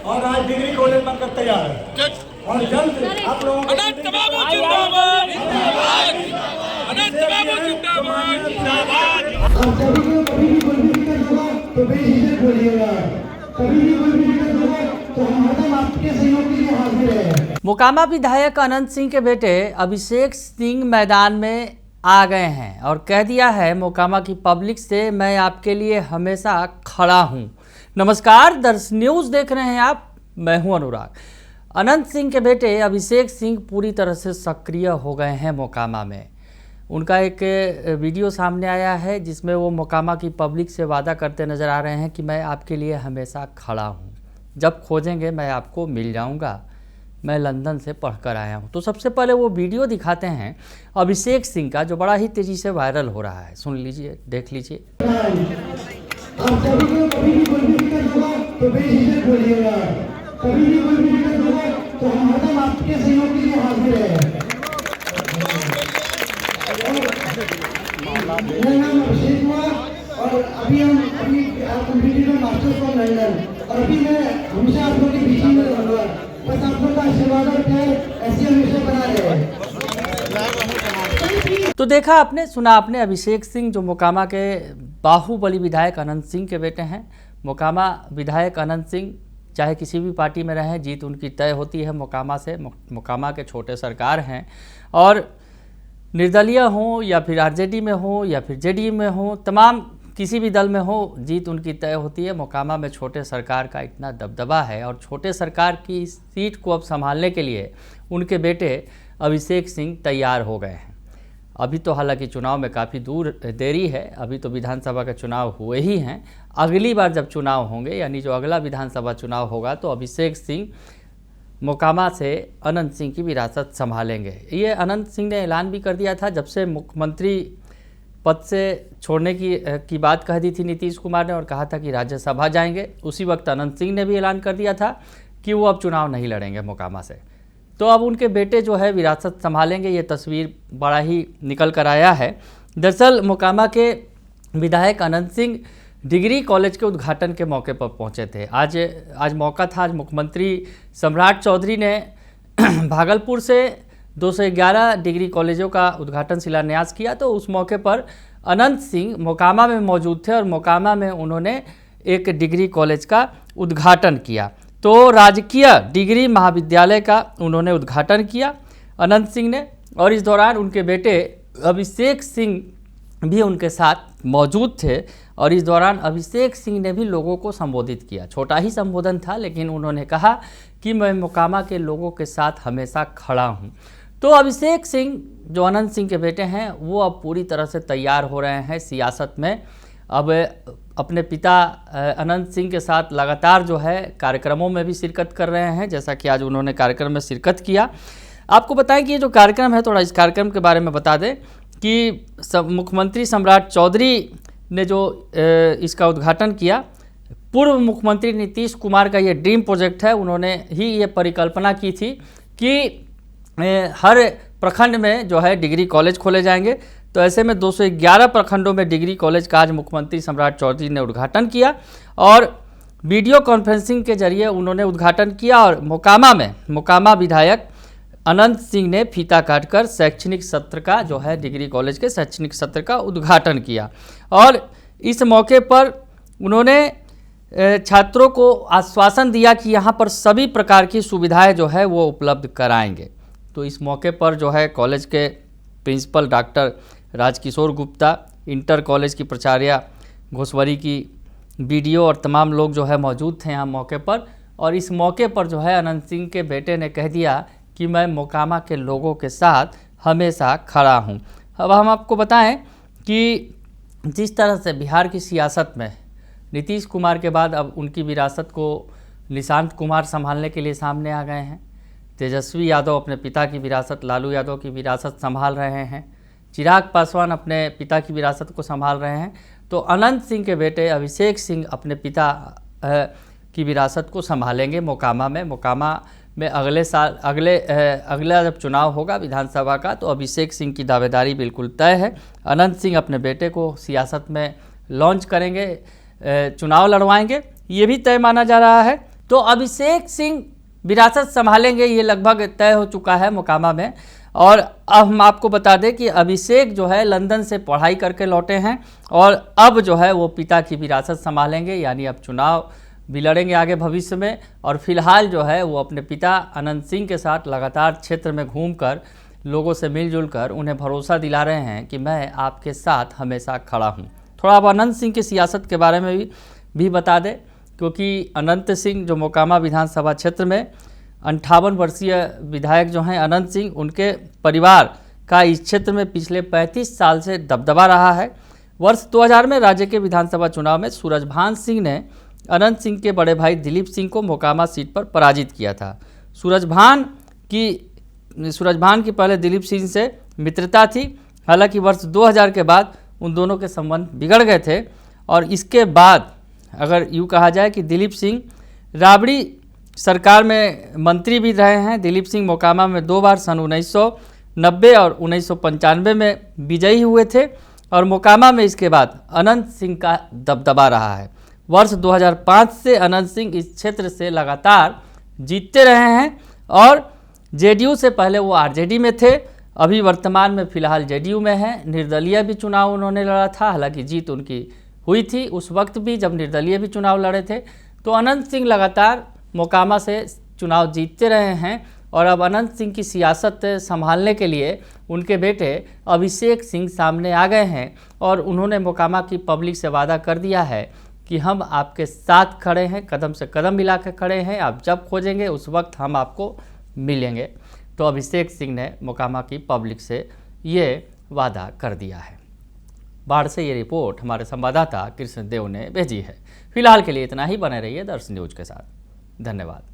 और आज degree college बनकर तैयार है और जल्द आप लोगों को अनंत बाबू जिंदाबाद, अनंत बाबू जिंदाबाद। आप सभी को कभी भी कोई भी दिक्कत होगा तो बेझिझक बोलिएगा, कभी भी कोई भी दिक्कत होगा तो हम हरदम आपके सहयोग के लिए हाजिर हैं। मोकामा विधायक अनंत सिंह के बेटे अभिषेक सिंह मैदान में आ गए हैं और कह दिया है मोकामा की पब्लिक से, मैं आपके लिए हमेशा खड़ा हूं। नमस्कार, दर्श न्यूज़ देख रहे हैं आप, मैं हूं अनुराग। अनंत सिंह के बेटे अभिषेक सिंह पूरी तरह से सक्रिय हो गए हैं मोकामा में। उनका एक वीडियो सामने आया है जिसमें वो मोकामा की पब्लिक से वादा करते नज़र आ रहे हैं कि मैं आपके लिए हमेशा खड़ा हूं, जब खोजेंगे मैं आपको मिल जाऊंगा, मैं लंदन से पढ़कर आया हूं। तो सबसे पहले वो वीडियो दिखाते हैं अभिषेक सिंह का, जो बड़ा ही तेज़ी से वायरल हो रहा है। सुन लीजिए, देख लीजिए। आप सभी को कभी भी कोई भी दिक्कत होगा तो बेझिझक बोलिएगा, कभी भी कोई भी दिक्कत होगा तो हम हरदम आपके सहयोग के लिए हाजिर हैं। मेरा नाम अभिषेक कुमार और अभी कंप्लीटेड मास्टर्स फ्रॉम लंदन और अभी मैं हमेशा आप लोगों के बीच में रहूँगा। बस आप लोगों का आशीर्वाद और प्यार ऐसे हमेशा बना रहे। तो देखा आपने, सुना आपने, अभिषेक सिंह जो मोकामा के बाहुबली विधायक अनंत सिंह के बेटे हैं। मोकामा विधायक अनंत सिंह चाहे किसी भी पार्टी में रहें, जीत उनकी तय होती है मोकामा से। मोकामा के छोटे सरकार हैं और निर्दलीय हों या फिर आरजेडी में हो या फिर जेडीयू में हो, तमाम किसी भी दल में हो, जीत उनकी तय होती है। मोकामा में छोटे सरकार का इतना दबदबा है और छोटे सरकार की सीट को अब संभालने के लिए उनके बेटे अभिषेक सिंह तैयार हो गए हैं। अभी तो हालांकि चुनाव में काफ़ी दूर देरी है, अभी तो विधानसभा के चुनाव हुए ही हैं। अगली बार जब चुनाव होंगे, यानी जो अगला विधानसभा चुनाव होगा, तो अभिषेक सिंह मोकामा से अनंत सिंह की विरासत संभालेंगे। ये अनंत सिंह ने ऐलान भी कर दिया था, जब से मुख्यमंत्री पद से छोड़ने की बात कह दी थी नीतीश कुमार ने और कहा था कि राज्यसभा जाएंगे, उसी वक्त अनंत सिंह ने भी ऐलान कर दिया था कि वो अब चुनाव नहीं लड़ेंगे मोकामा से। तो अब उनके बेटे जो है विरासत संभालेंगे, ये तस्वीर बड़ा ही निकल कर आया है। दरअसल मोकामा के विधायक अनंत सिंह डिग्री कॉलेज के उद्घाटन के मौके पर पहुंचे थे। आज मौका था, आज मुख्यमंत्री सम्राट चौधरी ने भागलपुर से 211 डिग्री कॉलेजों का उद्घाटन शिलान्यास किया। तो उस मौके पर अनंत सिंह मोकामा में मौजूद थे और मोकामा में उन्होंने एक डिग्री कॉलेज का उद्घाटन किया। तो राजकीय डिग्री महाविद्यालय का उन्होंने उद्घाटन किया अनंत सिंह ने, और इस दौरान उनके बेटे अभिषेक सिंह भी उनके साथ मौजूद थे। और इस दौरान अभिषेक सिंह ने भी लोगों को संबोधित किया। छोटा ही संबोधन था, लेकिन उन्होंने कहा कि मैं मोकामा के लोगों के साथ हमेशा खड़ा हूं। तो अभिषेक सिंह जो अनंत सिंह के बेटे हैं, वो अब पूरी तरह से तैयार हो रहे हैं सियासत में। अब अपने पिता अनंत सिंह के साथ लगातार जो है कार्यक्रमों में भी शिरकत कर रहे हैं, जैसा कि आज उन्होंने कार्यक्रम में शिरकत किया। आपको बताएं कि ये जो कार्यक्रम है, थोड़ा इस कार्यक्रम के बारे में बता दें कि मुख्यमंत्री सम्राट चौधरी ने जो इसका उद्घाटन किया, पूर्व मुख्यमंत्री नीतीश कुमार का ये ड्रीम प्रोजेक्ट है। उन्होंने ही ये परिकल्पना की थी कि हर प्रखंड में जो है डिग्री कॉलेज खोले जाएंगे। तो ऐसे में 211 प्रखंडों में डिग्री कॉलेज का आज मुख्यमंत्री सम्राट चौधरी ने उद्घाटन किया और वीडियो कॉन्फ्रेंसिंग के जरिए उन्होंने उद्घाटन किया। और मोकामा विधायक अनंत सिंह ने फीता काटकर शैक्षणिक सत्र का जो है डिग्री कॉलेज के शैक्षणिक सत्र का उद्घाटन किया। और इस मौके पर उन्होंने छात्रों को आश्वासन दिया कि यहाँ पर सभी प्रकार की सुविधाएं जो है वो उपलब्ध कराएंगे। तो इस मौके पर जो है कॉलेज के principal doctor Rajkishore Gupta, inter college की प्राचार्य घोसवरी की बीडीओ और तमाम लोग जो है मौजूद थे यहाँ मौके पर। और इस मौके पर जो है अनंत सिंह के बेटे ने कह दिया कि मैं मोकामा के लोगों के साथ हमेशा खड़ा हूँ। अब हम आपको बताएं कि जिस तरह से बिहार की सियासत में नीतीश कुमार के बाद अब उनकी विरासत को निशांत कुमार संभालने के लिए सामने आ गए हैं। तेजस्वी यादव अपने पिता की विरासत, लालू यादव की विरासत संभाल रहे हैं। चिराग पासवान अपने पिता की विरासत को संभाल रहे हैं। तो अनंत सिंह के बेटे अभिषेक सिंह अपने पिता की विरासत को संभालेंगे मोकामा में अगला जब चुनाव होगा विधानसभा का, तो अभिषेक सिंह की दावेदारी बिल्कुल तय है। अनंत सिंह अपने बेटे को सियासत में लॉन्च करेंगे, चुनाव लड़वाएंगे, ये भी तय माना जा रहा है। तो अभिषेक सिंह विरासत संभालेंगे, ये लगभग तय हो चुका है मोकामा में। और अब हम आपको बता दें कि अभिषेक जो है लंदन से पढ़ाई करके लौटे हैं और अब जो है वो पिता की विरासत संभालेंगे, यानी अब चुनाव भी लड़ेंगे आगे भविष्य में। और फिलहाल जो है वो अपने पिता अनंत सिंह के साथ लगातार क्षेत्र में घूमकर लोगों से मिलजुल कर उन्हें भरोसा दिला रहे हैं कि मैं आपके साथ हमेशा खड़ा हूं। थोड़ा अब अनंत सिंह की सियासत के बारे में भी बता दें, क्योंकि अनंत सिंह जो मोकामा विधानसभा क्षेत्र में 58 वर्षीय विधायक जो हैं अनंत सिंह, उनके परिवार का इस क्षेत्र में पिछले 35 साल से दबदबा रहा है। वर्ष 2000 में राज्य के विधानसभा चुनाव में सूरजभान सिंह ने अनंत सिंह के बड़े भाई दिलीप सिंह को मोकामा सीट पर पराजित किया था। सूरजभान की पहले दिलीप सिंह से मित्रता थी, हालांकि वर्ष 2000 के बाद उन दोनों के संबंध बिगड़ गए थे। और इसके बाद अगर यूँ कहा जाए कि दिलीप सिंह राबड़ी सरकार में मंत्री भी रहे हैं। दिलीप सिंह मोकामा में 2 बार सन 1990 और 1995 में विजयी हुए थे और मोकामा में इसके बाद अनंत सिंह का दबदबा रहा है। वर्ष 2005 से अनंत सिंह इस क्षेत्र से लगातार जीतते रहे हैं और जेडीयू से पहले वो आरजेडी में थे, अभी वर्तमान में फिलहाल जेडीयू में है। निर्दलीय भी चुनाव उन्होंने लड़ा था, हालांकि जीत उनकी हुई थी उस वक्त भी जब निर्दलीय भी चुनाव लड़े थे। तो अनंत सिंह लगातार मोकामा से चुनाव जीतते रहे हैं और अब अनंत सिंह की सियासत संभालने के लिए उनके बेटे अभिषेक सिंह सामने आ गए हैं और उन्होंने मोकामा की पब्लिक से वादा कर दिया है कि हम आपके साथ खड़े हैं, कदम से कदम मिला के खड़े हैं, आप जब खोजेंगे उस वक्त हम आपको मिलेंगे। तो अभिषेक सिंह ने मोकामा की पब्लिक से ये वादा कर दिया है। बाढ़ से ये रिपोर्ट हमारे संवाददाता कृष्ण देव ने भेजी है। फिलहाल के लिए इतना ही, बने रहिए दर्शन न्यूज के साथ। धन्यवाद।